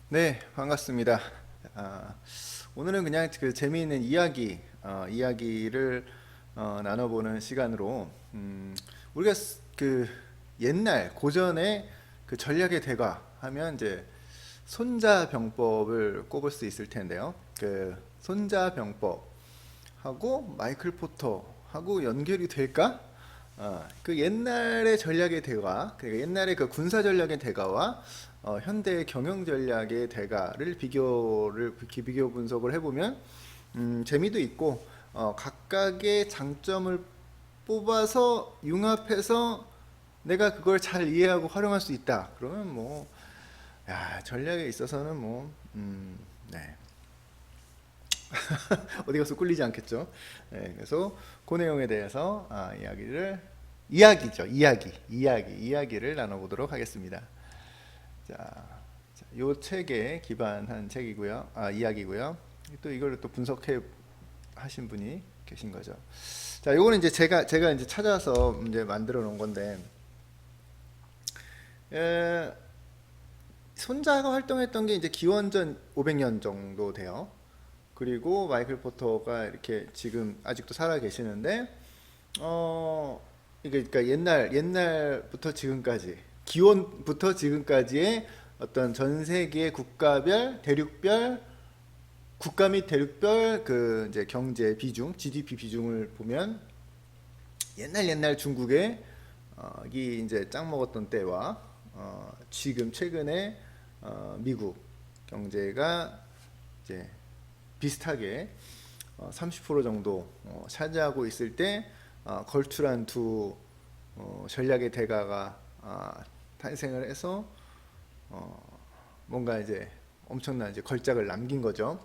네, 반갑습니다. 아, 오늘은 그냥 그 재미있는 이야기를 나눠보는 시간으로, 우리가 그 옛날 고전의 그 전략의 대가 하면 이제 손자병법을 꼽을 수 있을 텐데요. 그 손자병법하고 마이클 포터하고 연결이 될까? 그 옛날의 전략의 대가, 그러니까 옛날의 그 군사 전략의 대가와 현대의 경영 전략의 대가를 비교 분석을 해보면 재미도 있고 각각의 장점을 뽑아서 융합해서 내가 그걸 잘 이해하고 활용할 수 있다. 그러면 뭐 전략에 있어서는 네. 어디 가서 꿀리지 않겠죠. 네, 그래서 그 내용에 대해서 이야기를 나눠보도록 하겠습니다. 자, 요 책에 기반한 책이고요. 이야기고요. 또 이걸 또 분석해 하신 분이 계신 거죠. 자, 요거는 이제 제가 이제 찾아서 이제 만들어 놓은 건데, 에, 손자가 활동했던 게 이제 기원전 500년 정도 돼요. 그리고 마이클 포터가 이렇게 지금 아직도 살아 계시는데, 이게 그러니까 옛날부터 지금까지, 기원부터 지금까지의 어떤 전 세계 국가 및 대륙별 그 이제 경제 비중, GDP 비중을 보면 옛날 중국의 이 이제 짱 먹었던 때와 지금 최근에 미국 경제가 이제 비슷하게 30% 정도 차지하고 있을 때 걸출한 두 전략의 대가가 탄생을 해서 뭔가 이제 엄청난 이제 걸작을 남긴 거죠.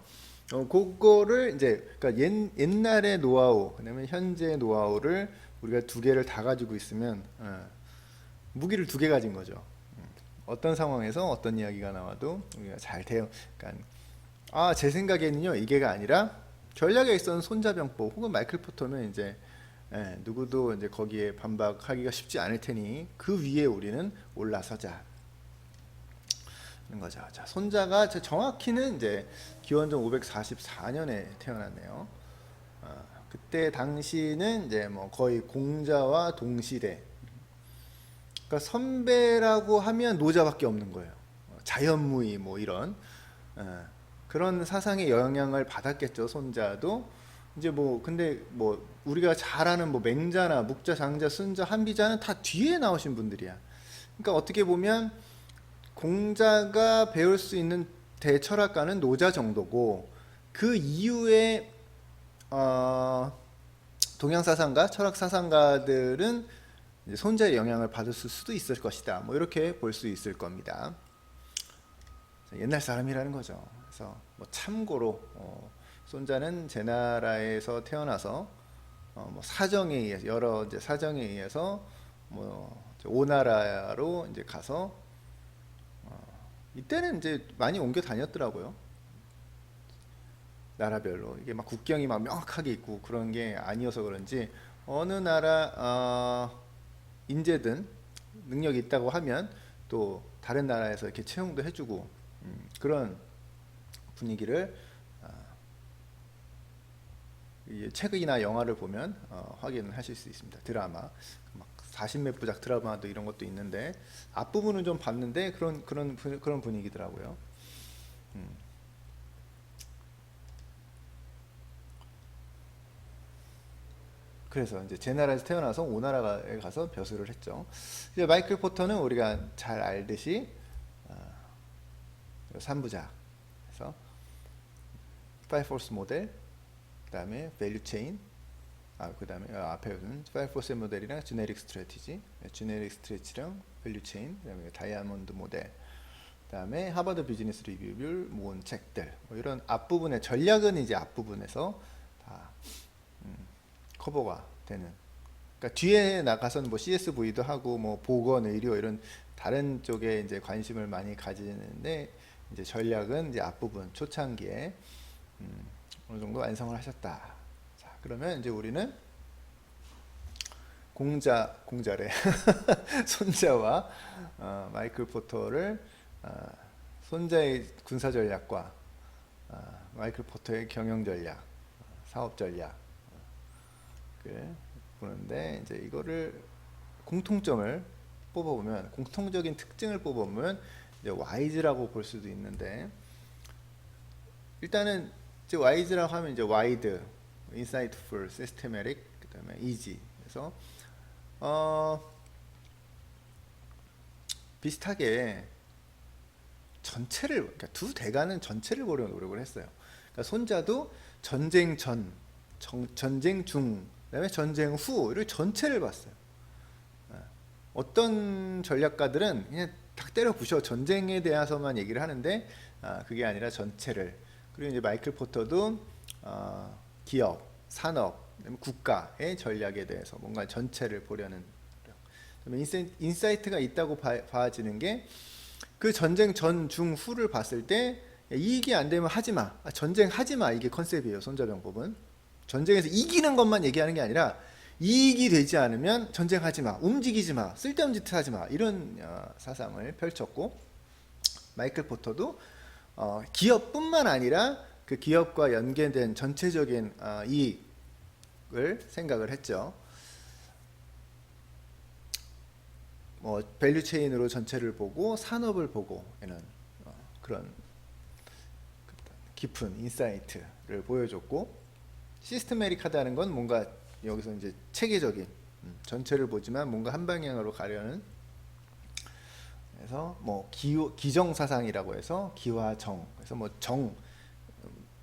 그거를 이제 그러니까 옛날의 노하우, 그다음에 현재의 노하우를 우리가 두 개를 다 가지고 있으면 무기를 두 개 가진 거죠. 어떤 상황에서 어떤 이야기가 나와도 우리가 잘 대응. 그러니까 제 생각에는요 이게가 아니라 전략에 있어서는 손자병법 혹은 마이클 포터면 이제 누구도 이제 거기에 반박하기가 쉽지 않을 테니 그 위에 우리는 올라서자 는 거죠. 자, 손자가 정확히는 이제 기원전 544년에 태어났네요. 그때 당시는 이제 뭐 거의 공자와 동시대. 그러니까 선배라고 하면 노자밖에 없는 거예요. 자연무의 뭐 이런 그런 사상의 영향을 받았겠죠. 손자도 이제 뭐 근데 뭐 우리가 잘 아는 뭐 맹자나 묵자, 장자, 순자, 한비자는 다 뒤에 나오신 분들이야. 그러니까 어떻게 보면 공자가 배울 수 있는 대철학가는 노자 정도고 그 이후에 어, 동양 사상가, 철학 사상가들은 손자의 영향을 받을 수도 있을 것이다. 뭐 이렇게 볼 수 있을 겁니다. 옛날 사람이라는 거죠. 그래서 뭐 참고로 손자는 제나라에서 태어나서 뭐 사정에 의해서 여러 이제 사정에 의해서 뭐 오나라로 이제 가서 이때는 이제 많이 옮겨 다녔더라고요. 나라별로 이게 막 국경이 막 명확하게 있고 그런 게 아니어서 그런지 어느 나라 인재든 능력이 있다고 하면 또 다른 나라에서 이렇게 채용도 해주고 그런 분위기를 이 책이나 영화를 보면 확인을 하실 수 있습니다. 드라마 막 40몇 부작 드라마도 이런 것도 있는데 앞부분은 좀 봤는데 그런 분위기더라고요. 그래서 이제 제 나라에서 태어나서 오나라에 가서 벼슬을 했죠. 이제 마이클 포터는 우리가 잘 알듯이 3부작 그래서 파이포스 모델, 그다음에 밸류 체인, 그다음에 앞에는 파이포스 모델이랑 제네릭 스트래티지, 제네릭 스트래티지랑 밸류 체인, 그다음에 다이아몬드 모델, 그다음에 하버드 비즈니스 리뷰를 모은 책들. 뭐 이런 앞부분의 전략은 이제 앞부분에서 다 커버가 되는. 그러니까 뒤에 나가서는 뭐 CSV도 하고 뭐 보건, 의료 이런 다른 쪽에 이제 관심을 많이 가지는데 이제 전략은 이제 앞부분 초창기에 어느 정도 완성을 하셨다. 자, 그러면 이제 우리는 공자래 손자와 마이클 포터를 손자의 군사 전략과 마이클 포터의 경영 전략, 사업 전략 보는데 이제 이거를 공통점을 뽑아보면 공통적인 특징을 뽑아보면 이제 와이즈라고 볼 수도 있는데 일단은 이제 와이즈라고 하면 이제 와이드, 인사이트풀, 시스테매틱, 그다음에 이지. 그래서 비슷하게 전체를 그러니까 두 대가는 전체를 보려고 노력을 했어요. 그러니까 손자도 전쟁 전, 전쟁 중, 그다음에 전쟁 후를 전체를 봤어요. 어떤 전략가들은 그냥 탁 때려 부셔 전쟁에 대해서만 얘기를 하는데 그게 아니라 전체를. 그리고 이제 마이클 포터도 기업, 산업, 국가의 전략에 대해서 뭔가 전체를 보려는 인사이트가 있다고 봐지는 게 그 전쟁 전, 중, 후를 봤을 때 이익이 안 되면 하지 마. 전쟁 하지 마. 이게 컨셉이에요. 손자병법은. 전쟁에서 이기는 것만 얘기하는 게 아니라 이익이 되지 않으면 전쟁하지 마. 움직이지 마. 쓸데없는 짓 하지 마. 이런 사상을 펼쳤고 마이클 포터도 기업뿐만 아니라 그 기업과 연계된 전체적인 이익을 생각을 했죠. 뭐 밸류 체인으로 전체를 보고 산업을 보고 이런 그런 깊은 인사이트를 보여줬고 시스테매틱하다는 건 뭔가 여기서 이제 체계적인 전체를 보지만 뭔가 한 방향으로 가려는 그래서 뭐 기정 사상이라고 해서 기와 정 그래서 뭐 정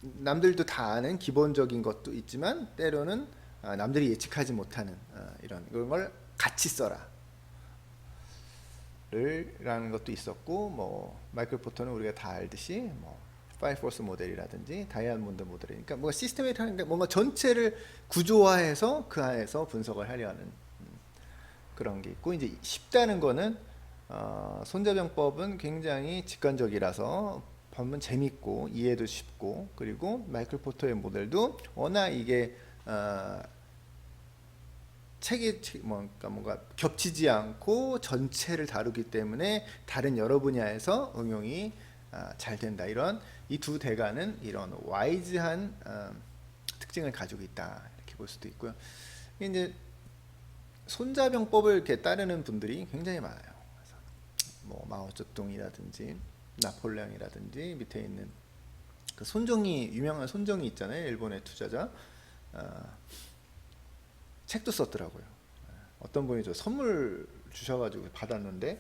남들도 다 아는 기본적인 것도 있지만 때로는 남들이 예측하지 못하는 이런 걸 같이 써라 라는 것도 있었고 뭐 마이클 포터는 우리가 다 알듯이 뭐 파이포스 모델이라든지 다이아몬드 모델이니까 뭔가 시스템이라는 게 뭔가 전체를 구조화해서 그 안에서 분석을 하려 하는 그런 게 있고 이제 쉽다는 거는 손자병법은 굉장히 직관적이라서 보면 재밌고 이해도 쉽고 그리고 마이클 포터의 모델도 워낙 이게 뭔가 겹치지 않고 전체를 다루기 때문에 다른 여러 분야에서 응용이 잘 된다. 이런 이 두 대가는 이런 와이즈한 특징을 가지고 있다. 이렇게 볼 수도 있고요. 이제 손자병법을 이렇게 따르는 분들이 굉장히 많아요. 그래서 뭐 마오쩌둥이라든지 나폴레옹이라든지 밑에 있는 그 손정이 유명한 손정이 있잖아요. 일본의 투자자. 책도 썼더라고요. 어떤 분이 저 선물 주셔가지고 받았는데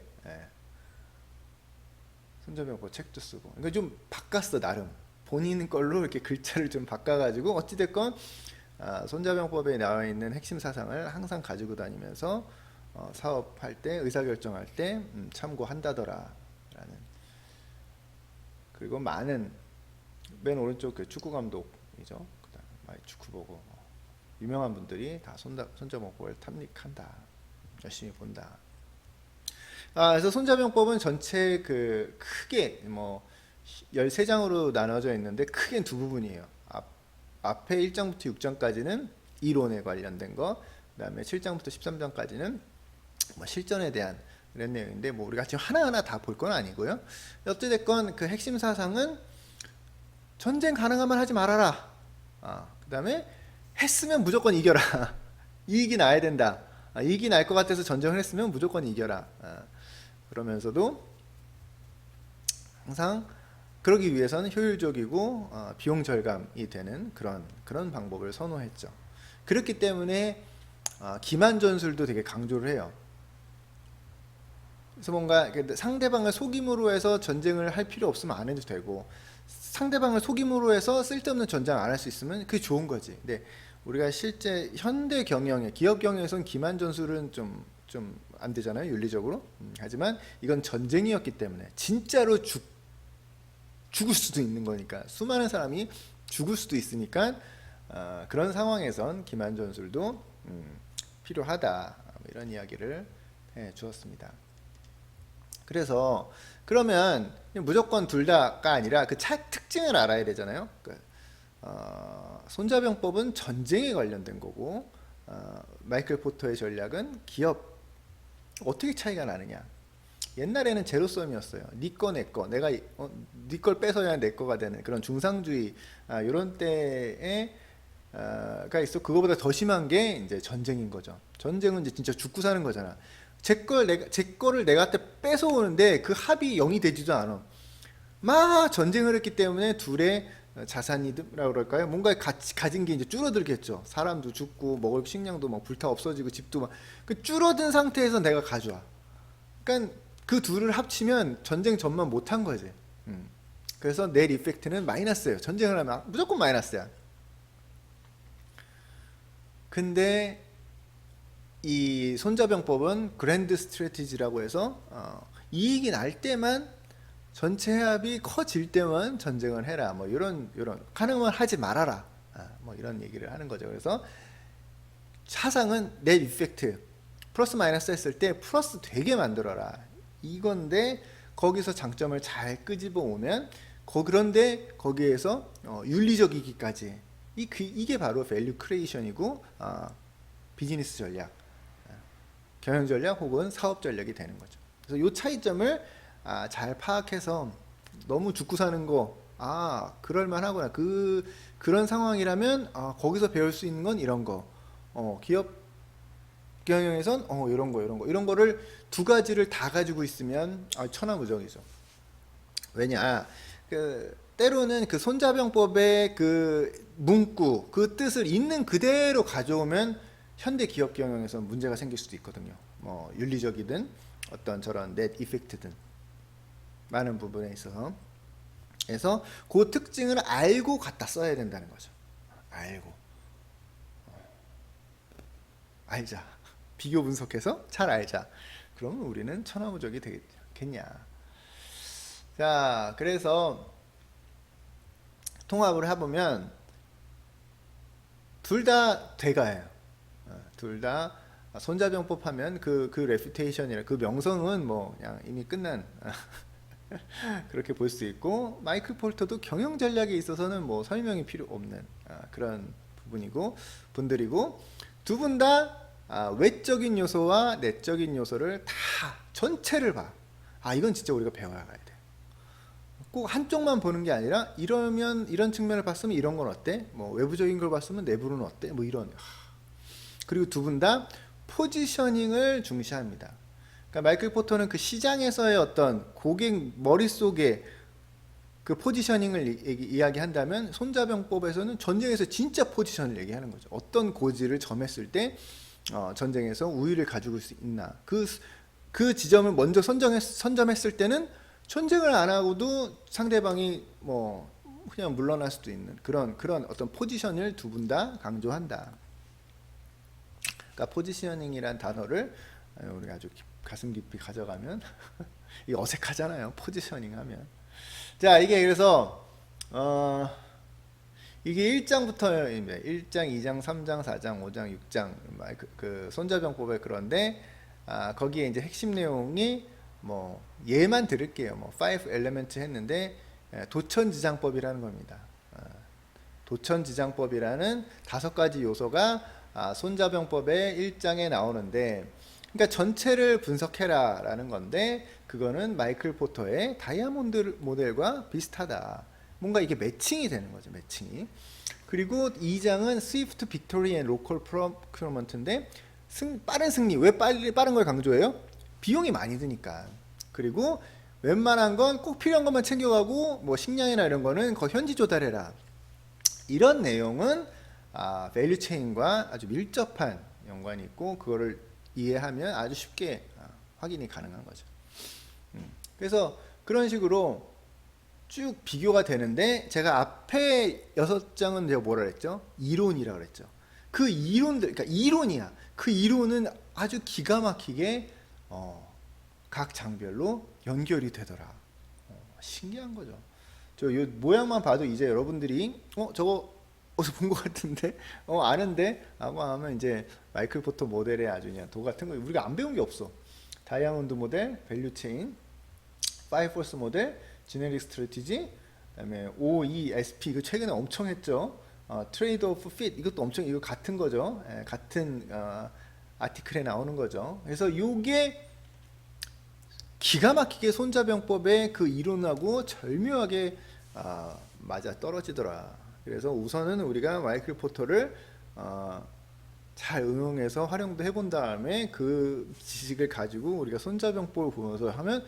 손자병법 책도 쓰고 그러니까 좀 바꿨어 나름 본인 걸로 이렇게 글자를 좀 바꿔가지고 어찌됐건 손자병법에 나와 있는 핵심 사상을 항상 가지고 다니면서 사업할 때 의사결정할 때 참고한다더라 라는 그리고 많은 맨 오른쪽 그 축구 감독이죠. 그다음 많이 축구 보고 유명한 분들이 다 손자병법을 탐닉한다. 열심히 본다. 그래서 손자병법은 전체 그 크게 뭐 13장으로 나눠져 있는데 크게 두 부분이에요. 앞에 1장부터 6장까지는 이론에 관련된 거, 그다음에 7장부터 13장까지는 뭐 실전에 대한 이런 내용인데 뭐 우리가 지금 하나하나 다 볼 건 아니고요. 어찌됐건 그 핵심 사상은 전쟁 가능하면 하지 말아라. 그다음에 했으면 무조건 이겨라. 이익이 나야 된다. 이익이 날 것 같아서 전쟁을 했으면 무조건 이겨라. 그러면서도 항상 그러기 위해서는 효율적이고 비용 절감이 되는 그런 방법을 선호했죠. 그렇기 때문에 기만 전술도 되게 강조를 해요. 그래서 뭔가 상대방을 속임으로 해서 전쟁을 할 필요 없으면 안 해도 되고 상대방을 속임으로 해서 쓸데없는 전쟁 안 할 수 있으면 그게 좋은 거지. 근데 우리가 실제 현대 경영에 기업 경영에서는 기만 전술은 좀 안 되잖아요, 윤리적으로. 하지만 이건 전쟁이었기 때문에 진짜로 죽을 수도 있는 거니까 수많은 사람이 죽을 수도 있으니까 그런 상황에선 기만 전술도 필요하다 이런 이야기를 해 주었습니다. 그래서 그러면 무조건 둘 다가 아니라 그 특징을 알아야 되잖아요. 손자병법은 전쟁에 관련된 거고 마이클 포터의 전략은 기업. 어떻게 차이가 나느냐? 옛날에는 제로섬이었어요. 네 거 내 거, 내가 네 걸 뺏어야 내 거가 되는 그런 중상주의 이런 때에 가 있어. 그거보다 더 심한 게 이제 전쟁인 거죠. 전쟁은 이제 진짜 죽고 사는 거잖아. 제 거를 내가 한테 뺏어오는데 그 합이 0이 되지도 않아. 막 전쟁을 했기 때문에 둘의 자산이라고 그럴까요? 뭔가 가진 게 이제 줄어들겠죠. 사람도 죽고 먹을 식량도 막 불타 없어지고 집도 막 그 줄어든 상태에서 내가 가져와. 그러니까 그 둘을 합치면 전쟁 전만 못한 거지. 그래서 넷 이펙트는 마이너스예요. 전쟁을 하면 무조건 마이너스야. 근데 이 손자병법은 그랜드 스트래티지라고 해서 이익이 날 때만 전체 해압이 커질 때만 전쟁을 해라. 뭐 이런 가능하면 하지 말아라. 뭐 이런 얘기를 하는 거죠. 그래서 사상은 넷 이펙트 플러스 마이너스 했을 때 플러스 되게 만들어라. 이건데 거기서 장점을 잘 끄집어 오면 그런데 거기에서 윤리적이기까지 이게 바로 밸류 크리에이션이고 비즈니스 전략, 경영 전략 혹은 사업 전략이 되는 거죠. 그래서 이 차이점을 잘 파악해서 너무 죽고 사는 거 그럴 만하구나. 그런 상황이라면 거기서 배울 수 있는 건 이런 거. 기업 경영에선 이런 거를 두 가지를 다 가지고 있으면 천하무적이죠. 왜냐? 때로는 그 손자병법의 그 문구, 그 뜻을 있는 그대로 가져오면 현대 기업 경영에서 문제가 생길 수도 있거든요. 뭐 윤리적이든 어떤 저런 넷 이펙트든 많은 부분에 있어서. 그래서 그 특징을 알고 갖다 써야 된다는 거죠. 알고 알자. 비교 분석해서 잘 알자. 그러면 우리는 천하무적이 되겠냐. 자, 그래서 통합을 해보면 둘 다 대가예요. 둘 다 손자병법 하면 그 레퓨테이션이라 그 명성은 뭐 그냥 이미 끝난 그렇게 볼 수 있고, 마이클 폴터도 경영 전략에 있어서는 뭐 설명이 필요 없는 그런 분들이고 두 분 다 외적인 요소와 내적인 요소를 다 전체를 봐. 이건 진짜 우리가 배워야 가야 돼. 꼭 한쪽만 보는 게 아니라 이런 측면을 봤으면 이런 건 어때? 뭐 외부적인 걸 봤으면 내부는 어때? 뭐 이런. 그리고 두 분 다 포지셔닝을 중시합니다. 그러니까 마이클 포터는 그 시장에서의 어떤 고객 머릿속에 그 포지셔닝을 이야기한다면 손자병법에서는 전쟁에서 진짜 포지션을 얘기하는 거죠. 어떤 고지를 점했을 때 전쟁에서 우위를 가지고 수 있나. 그 지점을 먼저 선점했을 때는 전쟁을 안 하고도 상대방이 뭐 그냥 물러날 수도 있는 그런 어떤 포지션을 두 분 다 강조한다. 그러니까 포지셔닝이란 단어를 우리가 아주 가슴 깊이 가져가면 이게 어색하잖아요. 포지셔닝 하면. 자, 이게 그래서 이게 1장부터입니다. 1장, 2장, 3장, 4장, 5장, 6장 그 손자병법에. 그런데 거기에 이제 핵심 내용이 뭐 예만 들을게요. 뭐 5 엘리먼트 했는데 도천지장법이라는 겁니다. 도천지장법이라는 5가지 요소가 손자병법의 1장에 나오는데, 그러니까 전체를 분석해라 라는 건데, 그거는 마이클 포터의 다이아몬드 모델과 비슷하다. 뭔가 이게 매칭이 되는 거죠. 매칭이. 그리고 2장은 스위프트 빅토리 앤 로컬 프로큐어먼트인데 빠른 승리. 왜 빠른 걸 강조해요? 비용이 많이 드니까. 그리고 웬만한 건 꼭 필요한 것만 챙겨가고 뭐 식량이나 이런 거는 거 현지 조달해라. 이런 내용은 밸류 체인과 아주 밀접한 연관이 있고, 그거를 이해하면 아주 쉽게 확인이 가능한 거죠. 그래서 그런 식으로 쭉 비교가 되는데, 제가 앞에 6장은 제가 뭐라 그랬죠? 이론이라고 그랬죠. 그 이론들, 그러니까 이론이야. 그 이론은 아주 기가 막히게 각 장별로 연결이 되더라. 신기한 거죠. 저 요 모양만 봐도 이제 여러분들이 저거 어디서 본 것 같은데 아는데 라고 하면 이제 마이클 포터 모델의 아주 그냥 도 같은 거 우리가 안 배운 게 없어. 다이아몬드 모델, 밸류 체인, 5포스 모델, 지네릭 스트래티지, 그다음에 OESP 이거 최근에 엄청 했죠. 트레이드 오프 핏 이것도 엄청 이거 같은 거죠. 같은 아티클에 나오는 거죠. 그래서 요게 기가 막히게 손자병법의 그 이론하고 절묘하게 맞아 떨어지더라. 그래서 우선은 우리가 마이클 포터를 잘 응용해서 활용도 해본 다음에 그 지식을 가지고 우리가 손자병법을 보면서 하면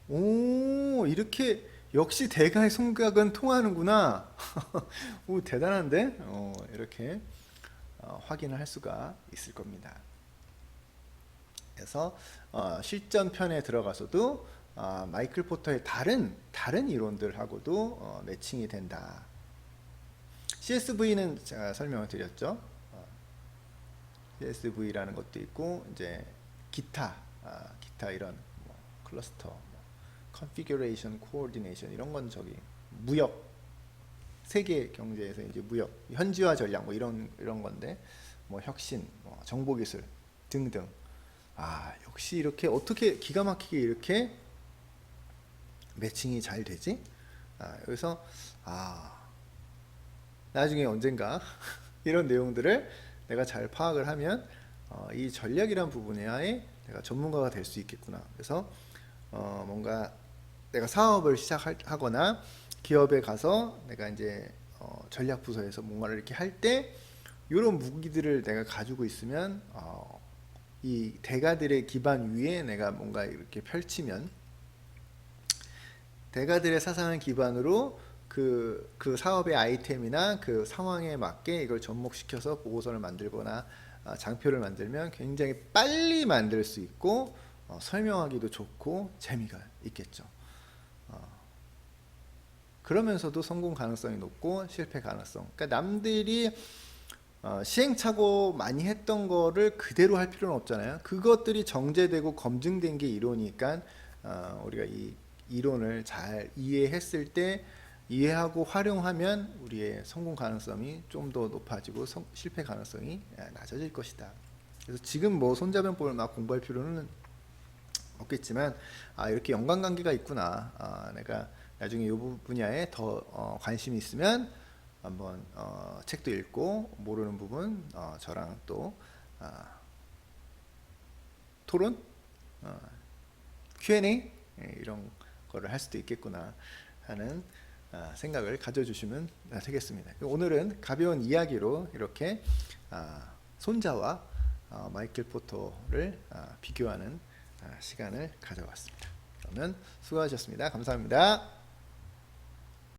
오 이렇게 역시 대가의 손각은 통하는구나. 오 대단한데 이렇게 확인을 할 수가 있을 겁니다. 그래서 실전편에 들어가서도 마이클 포터의 다른 이론들하고도 매칭이 된다. CSV는 제가 설명을 드렸죠. CSV라는 것도 있고 이제 기타 이런 뭐 클러스터, configuration, coordination 이런 건 저기 무역 세계 경제에서 이제 무역 현지화 전략 뭐 이런 건데 뭐 혁신, 뭐 정보기술 등등. 역시 이렇게 어떻게 기가 막히게 이렇게 매칭이 잘 되지? 여기서 나중에 언젠가 이런 내용들을 내가 잘 파악을 하면 이 전략이란 부분에 내가 전문가가 될 수 있겠구나. 그래서 뭔가 내가 사업을 시작하거나 기업에 가서 내가 이제 전략 부서에서 뭔가를 이렇게 할 때 이런 무기들을 내가 가지고 있으면 이 대가들의 기반 위에 내가 뭔가 이렇게 펼치면 대가들의 사상을 기반으로 그 사업의 아이템이나 그 상황에 맞게 이걸 접목시켜서 보고서를 만들거나 장표를 만들면 굉장히 빨리 만들 수 있고 설명하기도 좋고 재미가 있겠죠. 그러면서도 성공 가능성이 높고 실패 가능성. 그러니까 남들이 시행착오 많이 했던 거를 그대로 할 필요는 없잖아요. 그것들이 정제되고 검증된 게 이론이니까 우리가 이 이론을 잘 이해했을 때 이해하고 활용하면 우리의 성공 가능성이 좀 더 높아지고 실패 가능성이 낮아질 것이다. 그래서 지금 뭐 손자병법을 막 공부할 필요는 없겠지만 이렇게 연관관계가 있구나. 내가 나중에 이 분야에 더 관심이 있으면 한번 책도 읽고 모르는 부분 저랑 또 토론, Q&A 이런 거를 할 수도 있겠구나 하는 생각을 가져주시면 되겠습니다. 오늘은 가벼운 이야기로 이렇게 손자와 마이클 포터를 비교하는 시간을 가져봤습니다. 그러면 수고하셨습니다. 감사합니다.